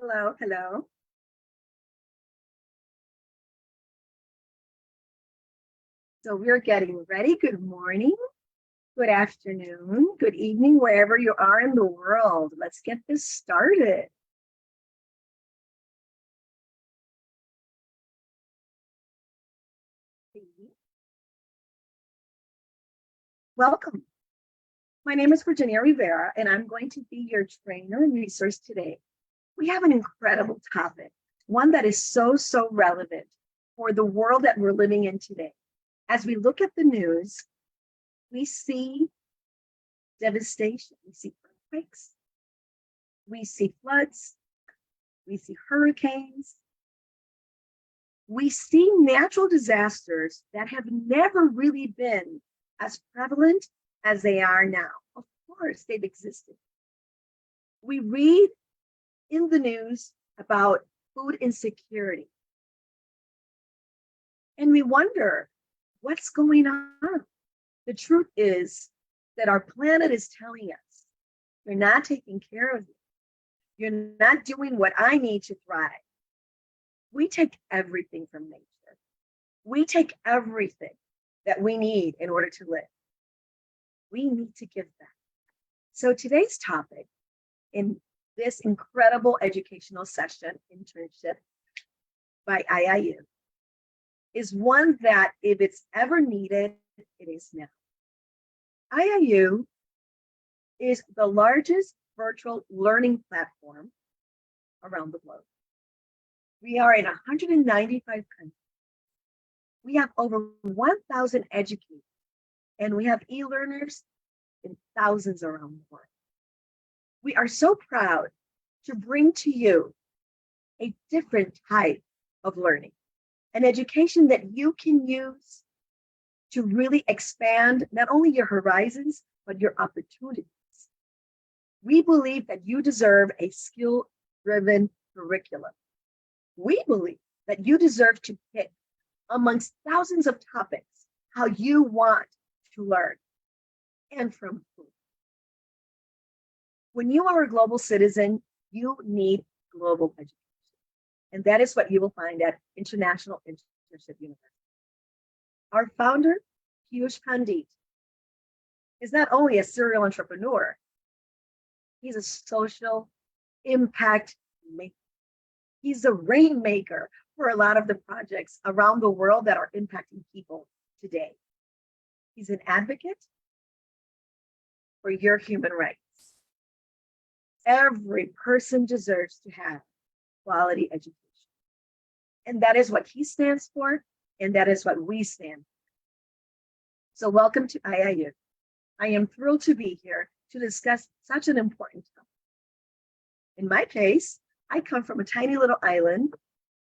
Hello, hello. So we're getting ready. Good morning, good afternoon, good evening, wherever you are in the world. Let's get this started. Welcome. My name is Virginia Rivera, and I'm going to be your trainer and resource today. We have an incredible topic, one that is so relevant for the world that we're living in today. As we look at the news, we see devastation, we see earthquakes, we see floods, we see hurricanes, we see natural disasters that have never really been as prevalent as they are now. Of course, they've existed. We read in the news about food insecurity, and we wonder what's going on. The truth is that our planet is telling us, you're not taking care of me. You're not doing what I need to thrive. We take everything from nature. We take everything that we need in order to live. We need to give back. So today's topic in this incredible educational session internship by IIU is one that if it's ever needed, it is now. IIU is the largest virtual learning platform around the globe. We are in 195 countries. We have over 1,000 educators, and we have e-learners in thousands around the world. We are so proud to bring to you a different type of learning, an education that you can use to really expand not only your horizons, but your opportunities. We believe that you deserve a skill-driven curriculum. We believe that you deserve to pick amongst thousands of topics how you want to learn and from who. When you are a global citizen, you need global education. And that is what you will find at International Internship University. Our founder, Piyush Pandit, is not only a serial entrepreneur, he's a social impact maker. He's a rainmaker for a lot of the projects around the world that are impacting people today. He's an advocate for your human rights. Every person deserves to have quality education. And that is what he stands for, and that is what we stand for. So welcome to IIU. I am thrilled to be here to discuss such an important topic. In my case, I come from a tiny little island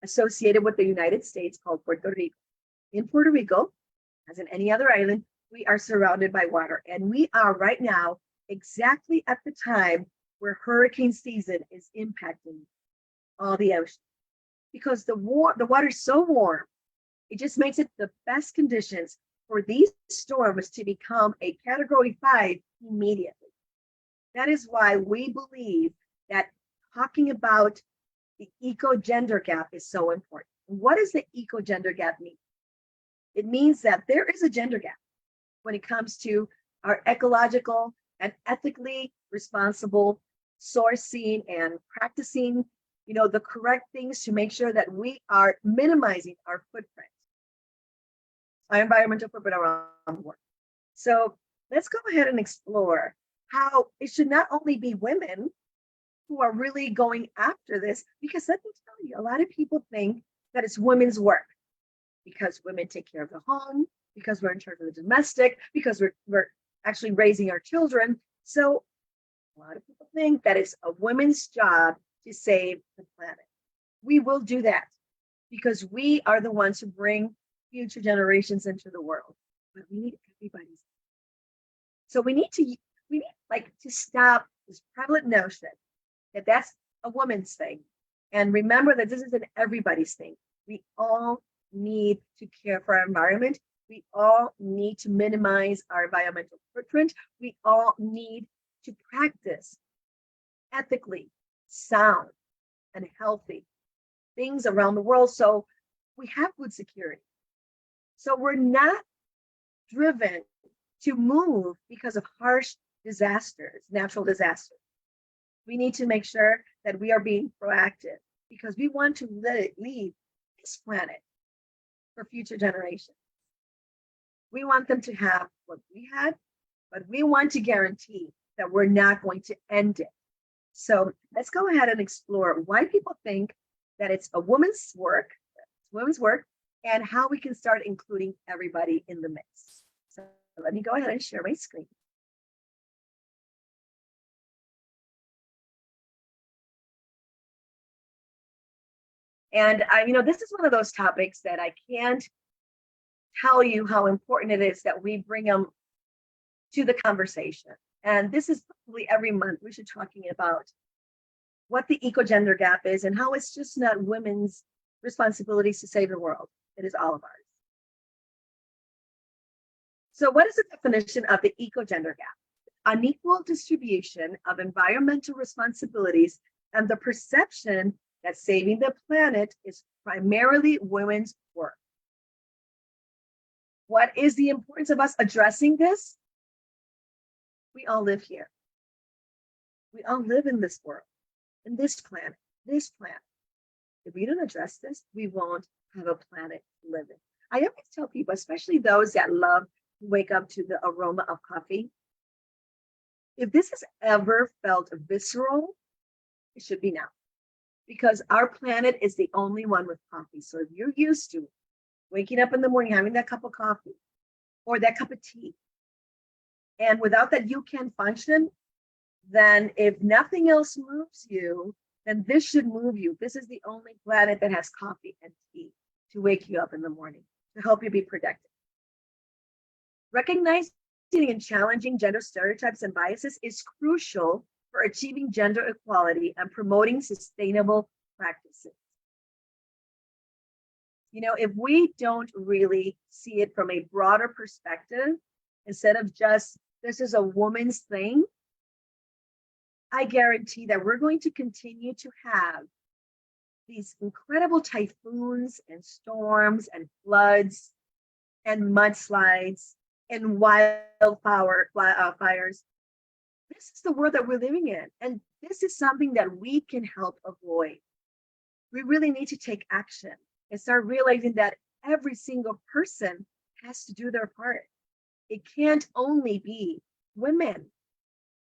associated with the United States called Puerto Rico. In Puerto Rico, as in any other island, we are surrounded by water. And we are right now exactly at the time where hurricane season is impacting all the ocean. Because the water is so warm, it just makes it the best conditions for these storms to become a Category 5 immediately. That is why we believe that talking about the eco-gender gap is so important. What does the eco-gender gap mean? It means that there is a gender gap when it comes to our ecological and ethically responsible sourcing and practicing, the correct things to make sure that we are minimizing our footprint, our environmental footprint around the world. So let's go ahead and explore how it should not only be women who are really going after this, because let me tell you, a lot of people think that it's women's work because women take care of the home, because we're in charge of the domestic, because we're actually raising our children. So a lot of people think that it's a woman's job to save the planet. We will do that because we are the ones who bring future generations into the world. But we need everybody's. So we need to stop this prevalent notion that that's a woman's thing. And remember that this is an everybody's thing. We all need to care for our environment. We all need to minimize our environmental footprint. We all need to practice ethically sound and healthy things around the world. So we have food security. So we're not driven to move because of harsh disasters, natural disasters. We need to make sure that we are being proactive because we want to leave this planet for future generations. We want them to have what we had, but we want to guarantee that we're not going to end it. So let's go ahead and explore why people think that it's women's work, and how we can start including everybody in the mix. So let me go ahead and share my screen. And this is one of those topics that I can't tell you how important it is that we bring them to the conversation. And this is probably every month we should be talking about what the eco-gender gap is and how it's just not women's responsibilities to save the world. It is all of ours. So what is the definition of the eco-gender gap? Unequal distribution of environmental responsibilities and the perception that saving the planet is primarily women's work. What is the importance of us addressing this? We all live here. We all live in this world, in this planet. If we don't address this, we won't have a planet to live in. I always tell people, especially those that love to wake up to the aroma of coffee, if this has ever felt visceral, it should be now. Because our planet is the only one with coffee. So if you're used to waking up in the morning, having that cup of coffee or that cup of tea, and without that you can't function, then if nothing else moves you, then this should move you. This is the only planet that has coffee and tea to wake you up in the morning, to help you be productive. Recognizing and challenging gender stereotypes and biases is crucial for achieving gender equality and promoting sustainable practices. If we don't really see it from a broader perspective, instead of just, this is a woman's thing, I guarantee that we're going to continue to have these incredible typhoons and storms and floods and mudslides and wildfires. This is the world that we're living in. And this is something that we can help avoid. We really need to take action and start realizing that every single person has to do their part. It can't only be women.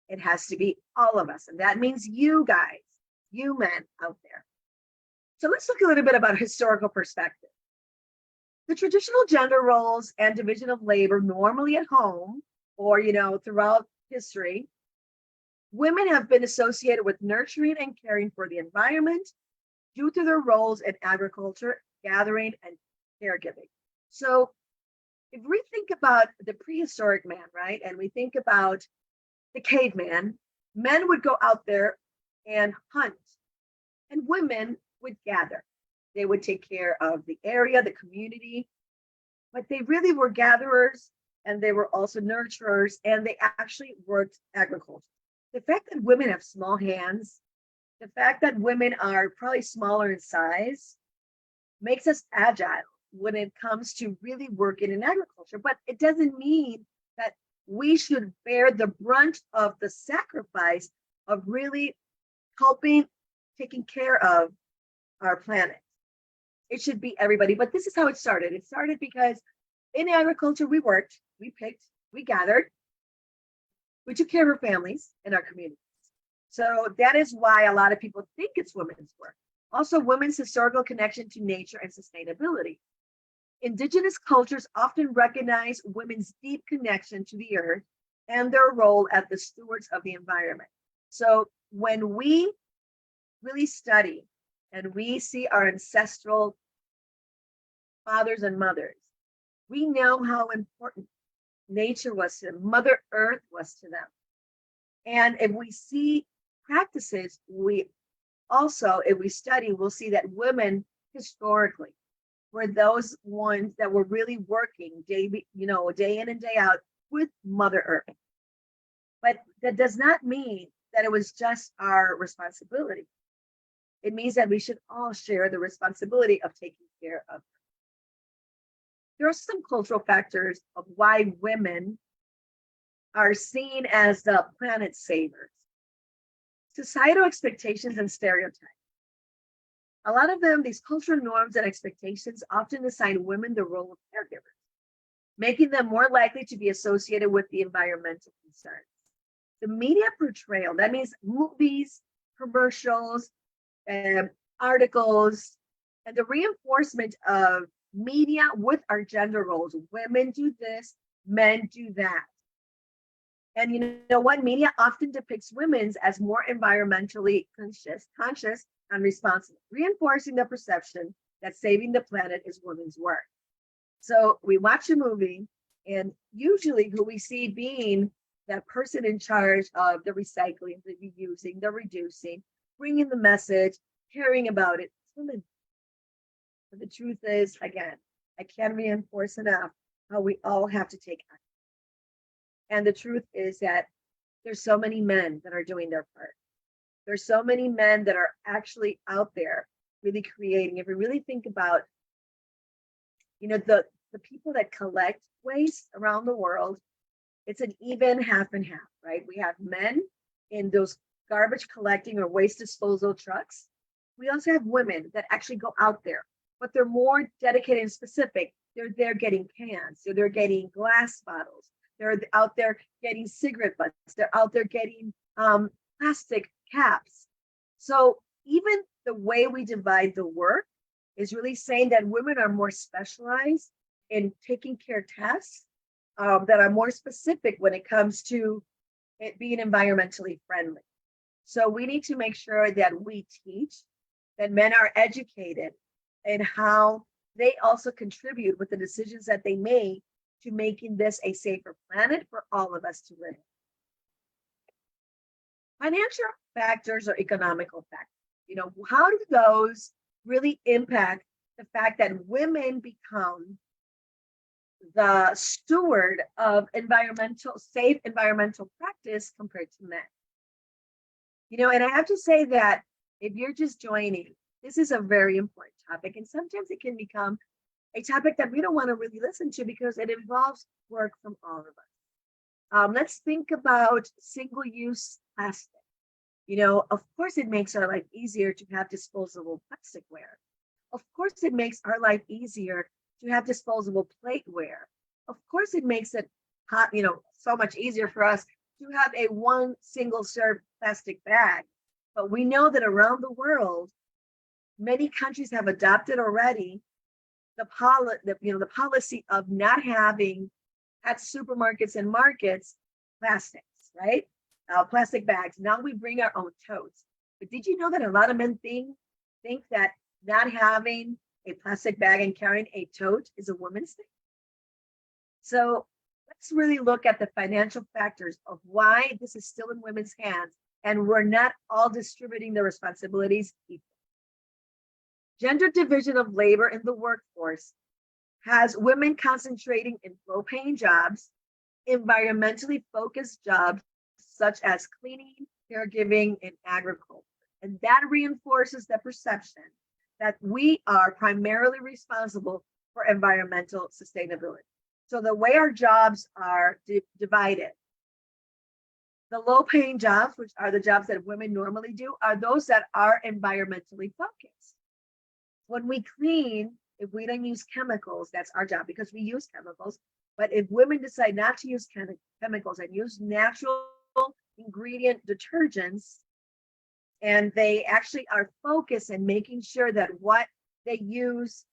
It has to be all of us. And that means you guys, you men out there. So let's look a little bit about historical perspective. The traditional gender roles and division of labor normally at home or, throughout history, women have been associated with nurturing and caring for the environment due to their roles in agriculture, gathering, and caregiving. So if we think about the prehistoric man, right, and we think about the caveman, men would go out there and hunt, and women would gather. They would take care of the area, the community, but they really were gatherers, and they were also nurturers, and they actually worked agriculture. The fact that women have small hands, the fact that women are probably smaller in size, makes us agile when it comes to really working in agriculture. But it doesn't mean that we should bear the brunt of the sacrifice of really helping, taking care of our planet. It should be everybody. But this is how it started. It started because in agriculture, we worked, we picked, we gathered, we took care of our families and our communities. So that is why a lot of people think it's women's work. Also, women's historical connection to nature and sustainability. Indigenous cultures often recognize women's deep connection to the earth and their role as the stewards of the environment. So when we really study and we see our ancestral fathers and mothers, we know how important nature was to them, Mother Earth was to them. And if we see practices, if we study, we'll see that women historically were those ones that were really working day in and day out with Mother Earth. But that does not mean that it was just our responsibility. It means that we should all share the responsibility of taking care of. There are some cultural factors of why women are seen as the planet savers. Societal expectations and stereotypes. A lot of them, these cultural norms and expectations often assign women the role of caregivers, making them more likely to be associated with the environmental concerns. The media portrayal, that means movies, commercials, articles, and the reinforcement of media with our gender roles. Women do this, men do that. And you know what? Media often depicts women as more environmentally conscious and responsible, reinforcing the perception that saving the planet is women's work. So we watch a movie, and usually who we see being that person in charge of the recycling, the reusing, the reducing, bringing the message, caring about it, it's women. But the truth is, again, I can't reinforce enough how we all have to take action. And the truth is that there's so many men that are doing their part. There's so many men that are actually out there really creating. If we really think about, you know, the people that collect waste around the world, it's an even half and half, right? We have men in those garbage collecting or waste disposal trucks. We also have women that actually go out there, but they're more dedicated and specific. They're there getting cans, so they're getting glass bottles. They're out there getting cigarette butts. They're out there getting plastic caps. So even the way we divide the work is really saying that women are more specialized in taking care of tasks that are more specific when it comes to it being environmentally friendly. So we need to make sure that we teach, that men are educated in how they also contribute with the decisions that they make to making this a safer planet for all of us to live in. Financial factors or economical factors. You know, how do those really impact the fact that women become the steward of safe environmental practice compared to men? You know, and I have to say that if you're just joining, this is a very important topic. And sometimes it can become a topic that we don't want to really listen to because it involves work from all of us. Let's think about single-use plastic. You know, of course, it makes our life easier to have disposable plasticware. Of course, it makes our life easier to have disposable plateware. Of course, it makes it so much easier for us to have a one single serve plastic bag. But we know that around the world, many countries have adopted already the policy of not having at supermarkets and markets plastics, right? Plastic bags. Now we bring our own totes. But did you know that a lot of men think that not having a plastic bag and carrying a tote is a woman's thing? So let's really look at the financial factors of why this is still in women's hands and we're not all distributing the responsibilities equally. Gender division of labor in the workforce has women concentrating in low-paying jobs, environmentally focused jobs such as cleaning, caregiving, and agriculture. And that reinforces the perception that we are primarily responsible for environmental sustainability. So the way our jobs are divided, the low-paying jobs, which are the jobs that women normally do, are those that are environmentally focused. When we clean, if we don't use chemicals, that's our job because we use chemicals. But if women decide not to use chemicals and use natural ingredient detergents, and they actually are focused in making sure that what they use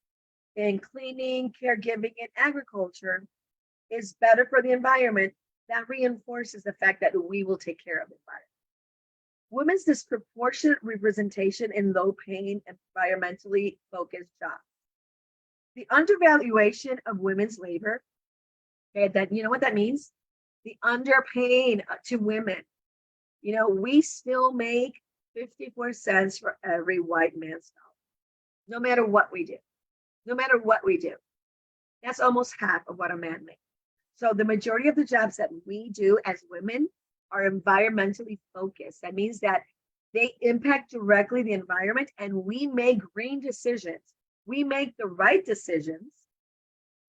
in cleaning, caregiving, and agriculture is better for the environment, that reinforces the fact that we will take care of the environment. Women's disproportionate representation in low-paying, environmentally focused jobs. The undervaluation of women's labor, okay, that, you know what that means? The underpaying to women. You know, we still make 54 cents for every white man's dollar, no matter what we do. No matter what we do. That's almost half of what a man makes. So the majority of the jobs that we do as women are environmentally focused. That means that They impact directly the environment, and we make green decisions. We make the right decisions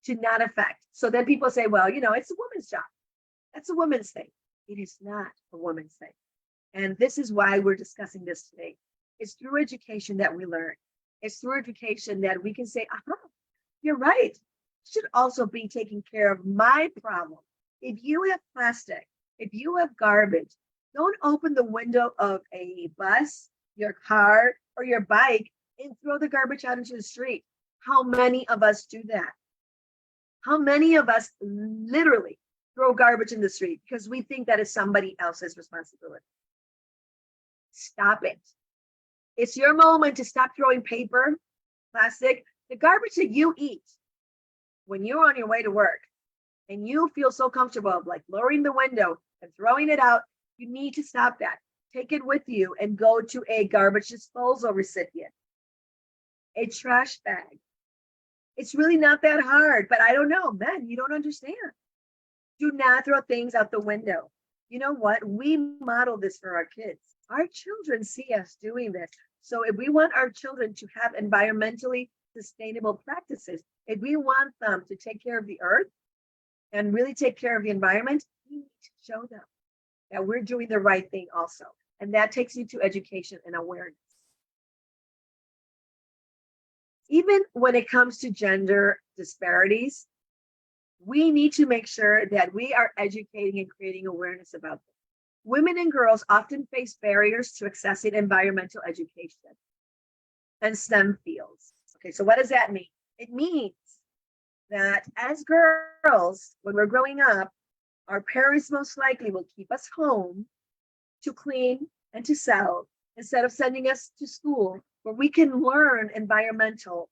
to not affect. So then people say, well, it's a woman's job. That's a woman's thing. It is not a woman's thing. And this is why we're discussing this today. It's through education that we learn. It's through education that we can say, you're right. I should also be taking care of my problem. If you have plastic, if you have garbage, don't open the window of a bus, your car, or your bike and throw the garbage out into the street. How many of us do that? How many of us literally throw garbage in the street because we think that is somebody else's responsibility? Stop it. It's your moment to stop throwing paper, plastic, the garbage that you eat when you're on your way to work and you feel so comfortable of like lowering the window and throwing it out. You need to stop that. Take it with you and go to a garbage disposal recipient, a trash bag. It's really not that hard, but I don't know, men, you don't understand. Do not throw things out the window. You know what? We model this for our kids. Our children see us doing this. So if we want our children to have environmentally sustainable practices, if we want them to take care of the earth and really take care of the environment, we need to show them that we're doing the right thing also. And that takes you to education and awareness. Even when it comes to gender disparities, we need to make sure that we are educating and creating awareness about them. Women and girls often face barriers to accessing environmental education and STEM fields. Okay, so what does that mean? It means that as girls, when we're growing up, our parents most likely will keep us home to clean and to sell instead of sending us to school where we can learn environmental,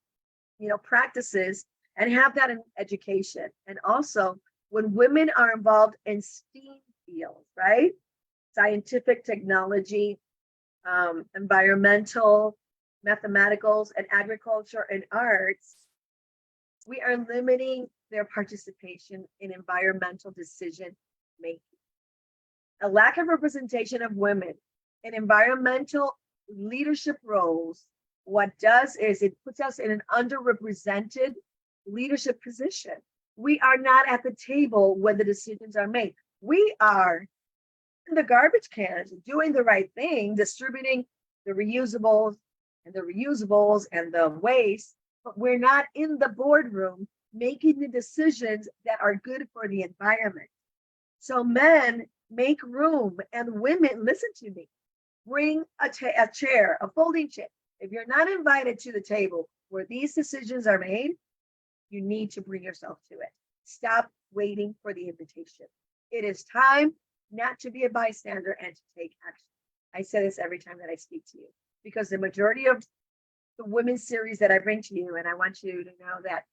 practices and have that in education. And also when women are involved in STEAM fields, right? Scientific, technology, environmental, mathematicals, and agriculture and arts, we are limiting their participation in environmental decision making. A lack of representation of women in environmental leadership roles, what does is it puts us in an underrepresented leadership position. We are not at the table when the decisions are made. We are in the garbage cans doing the right thing, distributing the reusables and the waste, but we're not in the boardroom making the decisions that are good for the environment. So men, make room, and women, listen to me, bring a chair, a folding chair. If you're not invited to the table where these decisions are made, you need to bring yourself to it. Stop waiting for the invitation. It is time not to be a bystander and to take action. I say this every time that I speak to you, because the majority of the women's series that I bring to you, and I want you to know that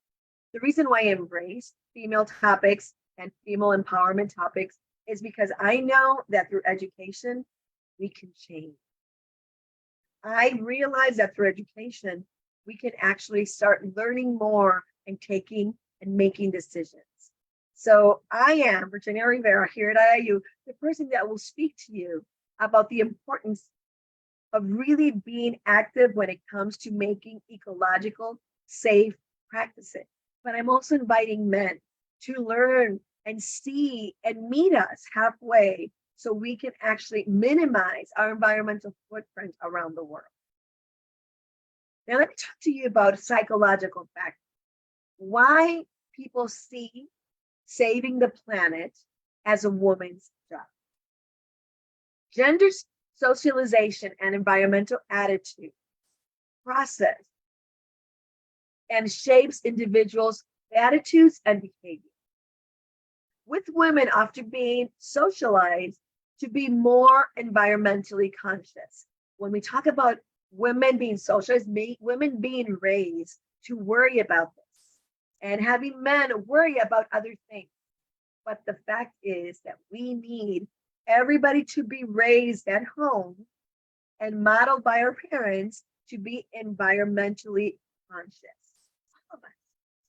the reason why I embrace female topics and female empowerment topics is because I know that through education, we can change. I realize that through education, we can actually start learning more and taking and making decisions. So I am Virginia Rivera here at IIU, the person that will speak to you about the importance of really being active when it comes to making ecological, safe practices. But I'm also inviting men to learn and see and meet us halfway so we can actually minimize our environmental footprint around the world. Now, let me talk to you about psychological factors. Why people see saving the planet as a woman's job. Gender socialization and environmental attitude process and shapes individuals' attitudes and behavior. With women often being socialized to be more environmentally conscious. When we talk about women being socialized, women being raised to worry about this and having men worry about other things. But the fact is that we need everybody to be raised at home and modeled by our parents to be environmentally conscious. All of us,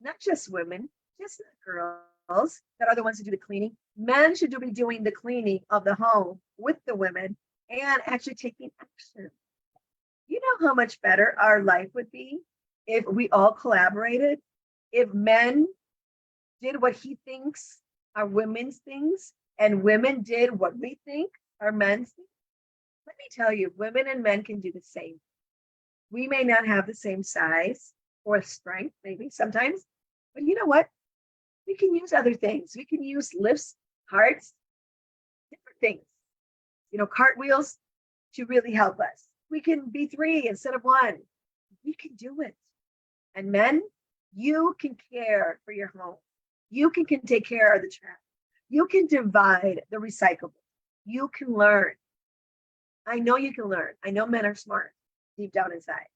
not just women, just girls that are the ones who do the cleaning. Men should be doing the cleaning of the home with the women and actually taking action. You know how much better our life would be if we all collaborated, if men did what he thinks are women's things, and women did what we think are men's things. Let me tell you, women and men can do the same. We may not have the same size or strength, maybe sometimes, but you know what? We can use other things. We can use lifts, hearts, different things, cartwheels to really help us. We can be three instead of one. We can do it. And men, you can care for your home. You can take care of the trash. You can divide the recyclables. You can learn. I know you can learn. I know men are smart deep down inside.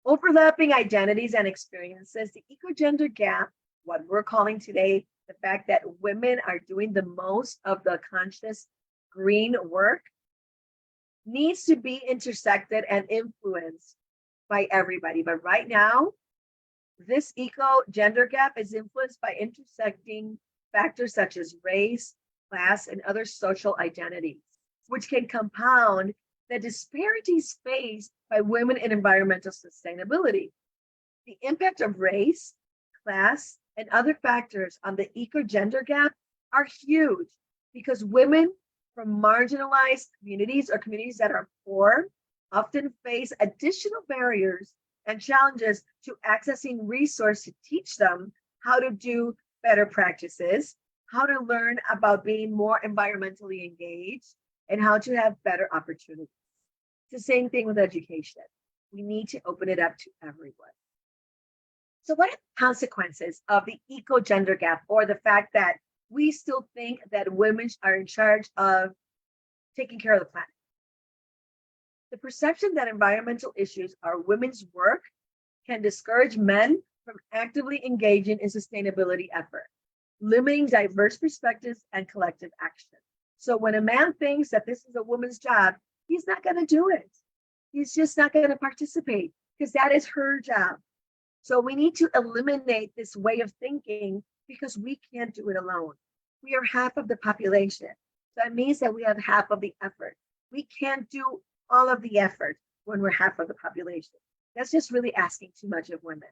Overlapping identities and experiences, the eco-gender gap, what we're calling today, the fact that women are doing the most of the conscious green work, needs to be intersected and influenced by everybody. But right now, this eco-gender gap is influenced by intersecting factors such as race, class, and other social identities, which can compound the disparities faced by women in environmental sustainability. The impact of race, class, and other factors on the eco-gender gap are huge because women from marginalized communities or communities that are poor often face additional barriers and challenges to accessing resources to teach them how to do better practices, how to learn about being more environmentally engaged, and how to have better opportunities. It's the same thing with education. We need to open it up to everyone. So what are the consequences of the eco-gender gap, or the fact that we still think that women are in charge of taking care of the planet? The perception that environmental issues are women's work can discourage men from actively engaging in sustainability effort, limiting diverse perspectives and collective action. So when a man thinks that this is a woman's job, he's not going to do it. He's just not going to participate because that is her job. So we need to eliminate this way of thinking because we can't do it alone. We are half of the population. So that means that we have half of the effort. We can't do all of the effort when we're half of the population. That's just really asking too much of women.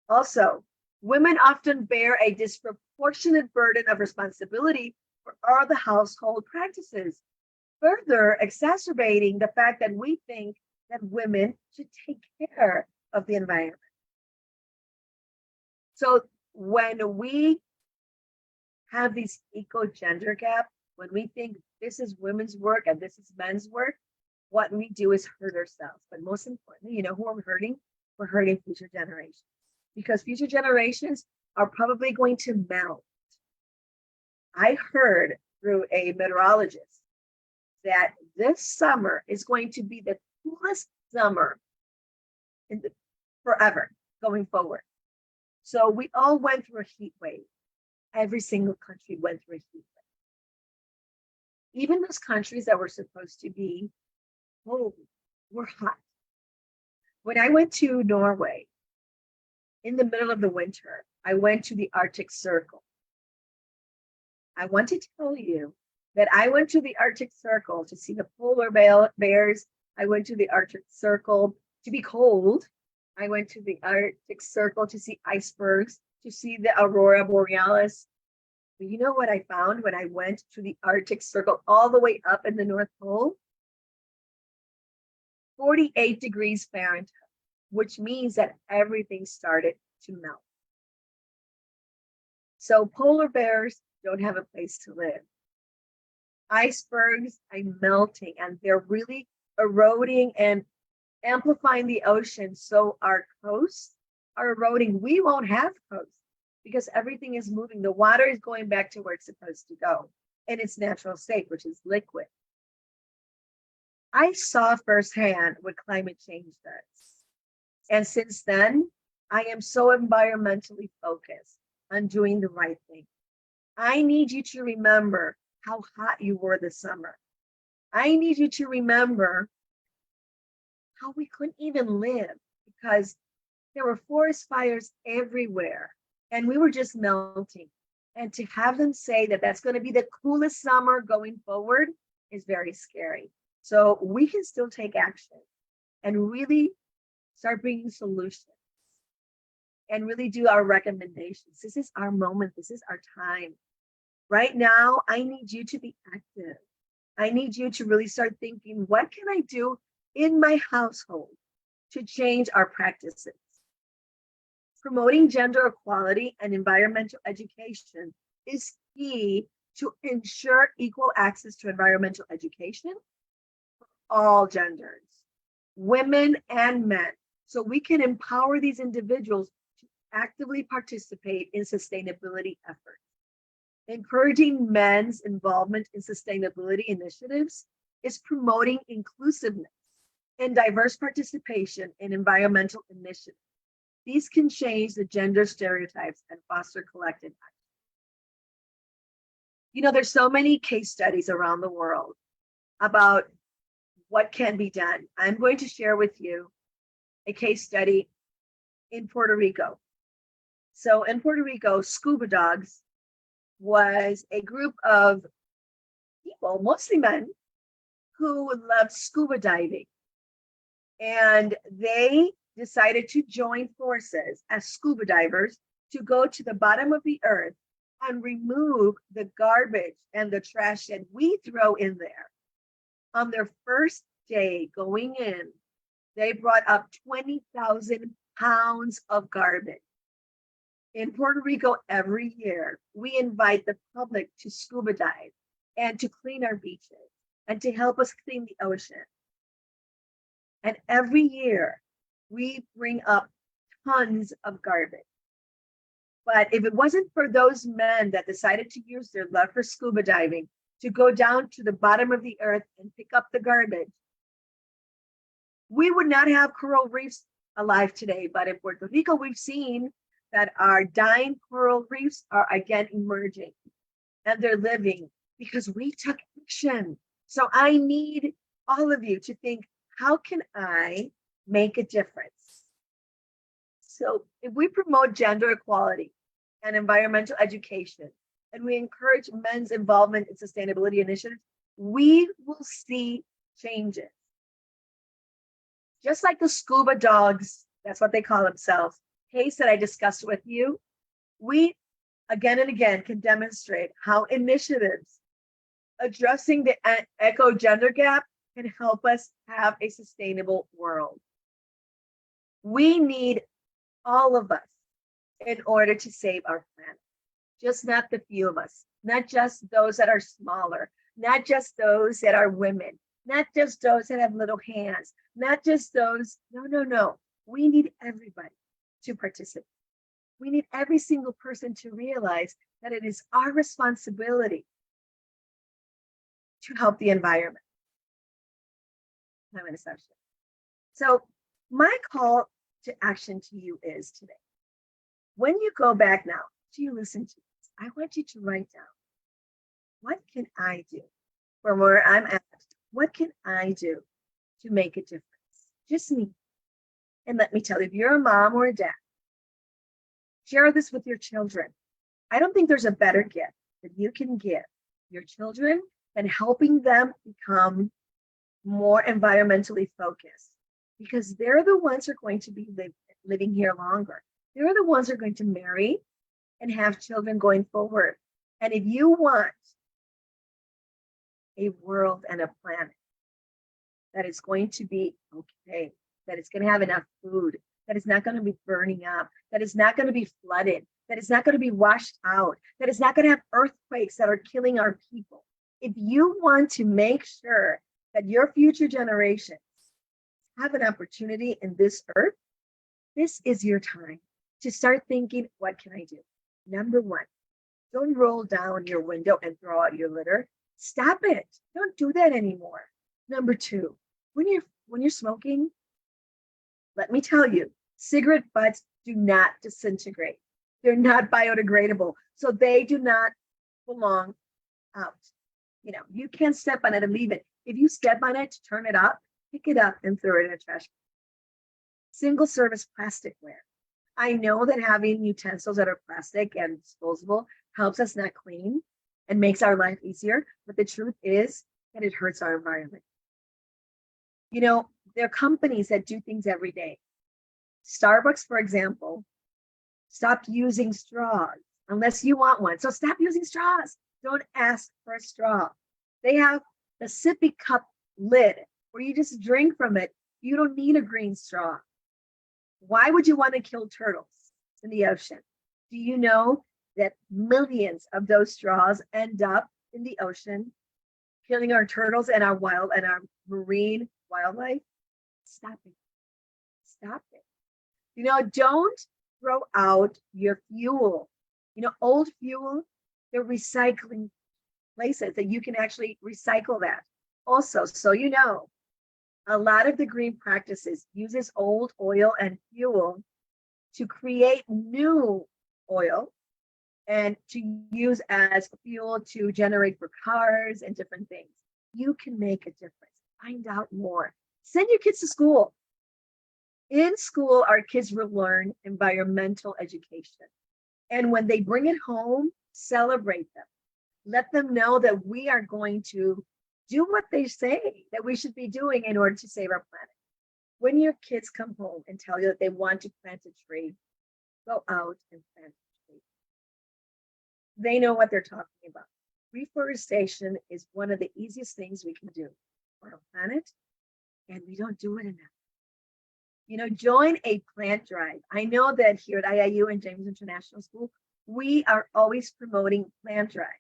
Also, women often bear a disproportionate burden of responsibility for all the household practices, further exacerbating the fact that we think that women should take care of the environment. So when we have these eco-gender gap, when we think this is women's work and this is men's work, what we do is hurt ourselves. But most importantly, you know who we're hurting? We're hurting future generations, because future generations are probably going to melt. I heard through a meteorologist that this summer is going to be the coolest summer forever going forward. So we all went through a heat wave. Every single country went through a heat wave. Even those countries that were supposed to be cold were hot. When I went to Norway in the middle of the winter, I went to the Arctic Circle. I want to tell you that I went to the Arctic Circle to see the polar bears. I went to the Arctic Circle to be cold. I went to the Arctic Circle to see icebergs, to see the aurora borealis. But you know what I found when I went to the Arctic Circle all the way up in the North Pole? 48 degrees Fahrenheit, which means that everything started to melt. So polar bears don't have a place to live. Icebergs are melting and they're really eroding and amplifying the ocean. So our coasts are eroding. We won't have coasts because everything is moving. The water is going back to where it's supposed to go in its natural state, which is liquid. I saw firsthand what climate change does. And since then, I am so environmentally focused on doing the right thing. I need you to remember how hot you were this summer. I need you to remember how we couldn't even live because there were forest fires everywhere and we were just melting. And to have them say that that's going to be the coolest summer going forward, is very scary. So we can still take action and really start bringing solutions and really do our recommendations. This is our moment. This is our time. Right now, I need you to be active. I need you to really start thinking, what can I do in my household to change our practices? Promoting gender equality and environmental education is key to ensure equal access to environmental education for all genders, women and men, so we can empower these individuals to actively participate in sustainability efforts. Encouraging men's involvement in sustainability initiatives is promoting inclusiveness and diverse participation in environmental initiatives. These can change the gender stereotypes and foster collective action. You know, there's so many case studies around the world about what can be done. I'm going to share with you a case study in Puerto Rico. So in Puerto Rico, Scuba Dogs was a group of people, mostly men, who loved scuba diving. And they decided to join forces as scuba divers to go to the bottom of the earth and remove the garbage and the trash that we throw in there. On their first day going in, they brought up 20,000 pounds of garbage. In Puerto Rico, every year, we invite the public to scuba dive and to clean our beaches and to help us clean the ocean. And every year, we bring up tons of garbage. But if it wasn't for those men that decided to use their love for scuba diving to go down to the bottom of the earth and pick up the garbage, we would not have coral reefs alive today. But in Puerto Rico, we've seen that our dying coral reefs are again emerging and they're living because we took action. So I need all of you to think, how can I make a difference? So if we promote gender equality and environmental education, and we encourage men's involvement in sustainability initiatives, we will see changes. Just like the scuba dogs, that's what they call themselves, case that I discussed with you, we again and again can demonstrate how initiatives addressing the eco-gender gap can help us have a sustainable world. We need all of us in order to save our planet, just not the few of us, not just those that are smaller, not just those that are women, not just those that have little hands, not just those, no. We need everybody to participate. We need every single person to realize that it is our responsibility to help the environment. I'm going to stop. So my call to action to you is today, when you go back now to you listen to this, I want you to write down, what can I do from where I'm at? What can I do to make a difference? Just me. And let me tell you, if you're a mom or a dad, share this with your children. I don't think there's a better gift that you can give your children than helping them become more environmentally focused, because they're the ones who are going to be living here longer. They're the ones who are going to marry and have children going forward. And if you want a world and a planet that is going to be okay, that is going to have enough food, that is not going to be burning up, that is not going to be flooded, that is not going to be washed out, that is not going to have earthquakes that are killing our people. If you want to make sure that your future generations have an opportunity in this earth, this is your time to start thinking, what can I do? Number one, don't roll down your window and throw out your litter. Stop it. Don't do that anymore. Number two, when you're smoking, let me tell you, cigarette butts do not disintegrate. They're not biodegradable, so they do not belong out. You know, you can't step on it and leave it. If you step on it to turn it up, pick it up and throw it in a trash can. Single-service plasticware. I know that having utensils that are plastic and disposable helps us not clean and makes our life easier, but the truth is and it hurts our environment. You know, there are companies that do things every day. Starbucks, for example, stopped using straws unless you want one. So stop using straws. Don't ask for a straw. They have the sippy cup lid where you just drink from it. You don't need a green straw. Why would you want to kill turtles in the ocean? Do you know that millions of those straws end up in the ocean, killing our turtles and our marine wildlife? Stop it. Stop it. You know, don't throw out your fuel. You know, old fuel, they're recycling places that you can actually recycle that. Also, so you know, a lot of the green practices uses old oil and fuel to create new oil and to use as fuel to generate for cars and different things. You can make a difference. Find out more. Send your kids to school. In school, our kids will learn environmental education. And when they bring it home, celebrate them. Let them know that we are going to do what they say that we should be doing in order to save our planet. When your kids come home and tell you that they want to plant a tree, go out and plant a tree. They know what they're talking about. Reforestation is one of the easiest things we can do for our planet, and we don't do it enough. You know, join a plant drive. I know that here at IIU and James International School, we are always promoting plant drives.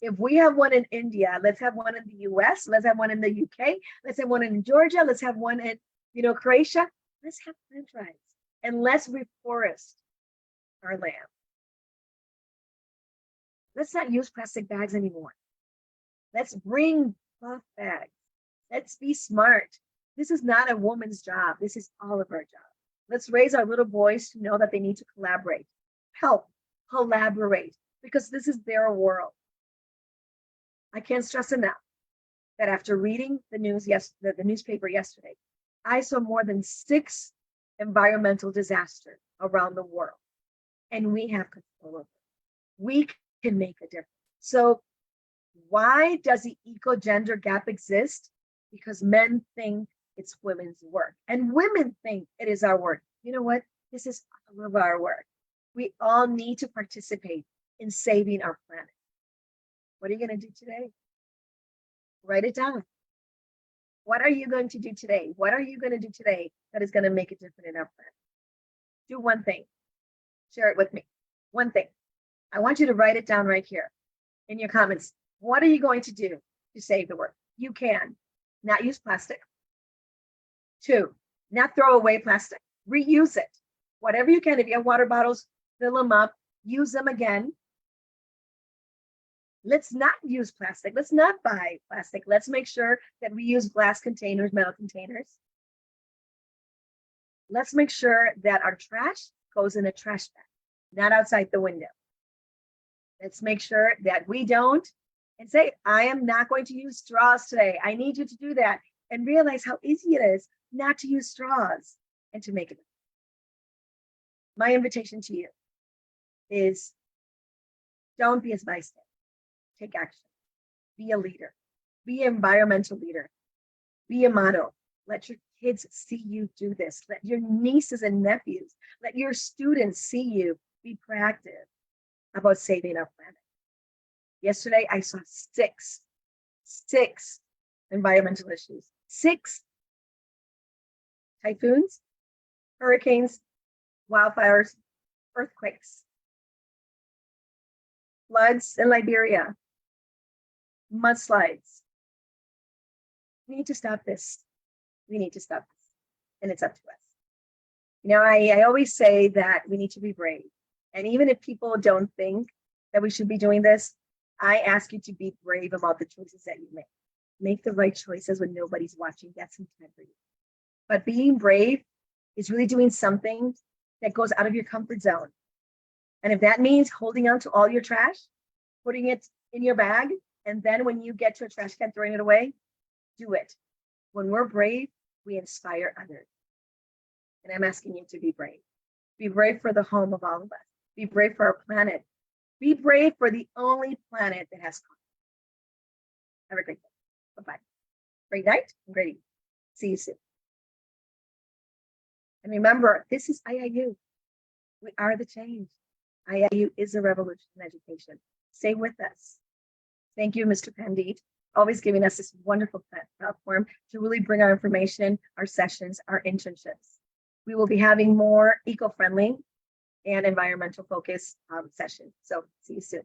If we have one in India, let's have one in the US, let's have one in the UK, let's have one in Georgia, let's have one in, you know, Croatia. Let's have plant drives and let's reforest our land. Let's not use plastic bags anymore. Let's bring cloth bags. Let's be smart. This is not a woman's job. This is all of our job. Let's raise our little boys to know that they need to collaborate, help, collaborate, because this is their world. I can't stress enough that after reading the newspaper yesterday, I saw more than 6 environmental disasters around the world, and we have control of it. We can make a difference. So why does the eco-gender gap exist? Because men think it's women's work, and women think it is our work. You know what? This is all of our work. We all need to participate in saving our planet. What are you going to do today? Write it down. What are you going to do today? What are you going to do today that is going to make a difference in our planet? Do one thing. Share it with me. One thing. I want you to write it down right here in your comments. What are you going to do to save the world? You can not use plastic. 2, not throw away plastic. Reuse it. Whatever you can. If you have water bottles, fill them up, use them again. Let's not use plastic. Let's not buy plastic. Let's make sure that we use glass containers, metal containers. Let's make sure that our trash goes in a trash bag, not outside the window. Let's make sure that we don't and say, I am not going to use straws today. I need you to do that and realize how easy it is not to use straws and to make it. My invitation to you is don't be a bystander. Take action. Be a leader. Be an environmental leader. Be a model. Let your kids see you do this. Let your nieces and nephews, let your students see you be proactive about saving our planet. Yesterday, I saw six environmental issues. 6 typhoons, hurricanes, wildfires, earthquakes, floods in Liberia, mudslides. We need to stop this. We need to stop this. And it's up to us. You know, I always say that we need to be brave. And even if people don't think that we should be doing this, I ask you to be brave about the choices that you make. Make the right choices when nobody's watching. That's integrity. But being brave is really doing something that goes out of your comfort zone. And if that means holding on to all your trash, putting it in your bag, and then when you get to a trash can, throwing it away, do it. When we're brave, we inspire others. And I'm asking you to be brave. Be brave for the home of all of us. Be brave for our planet. Be brave for the only planet that has color. Have a great day. Bye-bye. Great night and great evening. See you soon. And remember, this is IIU. We are the change. IIU is a revolution in education. Stay with us. Thank you, Mr. Pandit, always giving us this wonderful platform to really bring our information, our sessions, our internships. We will be having more eco-friendly and environmental focused sessions. So see you soon.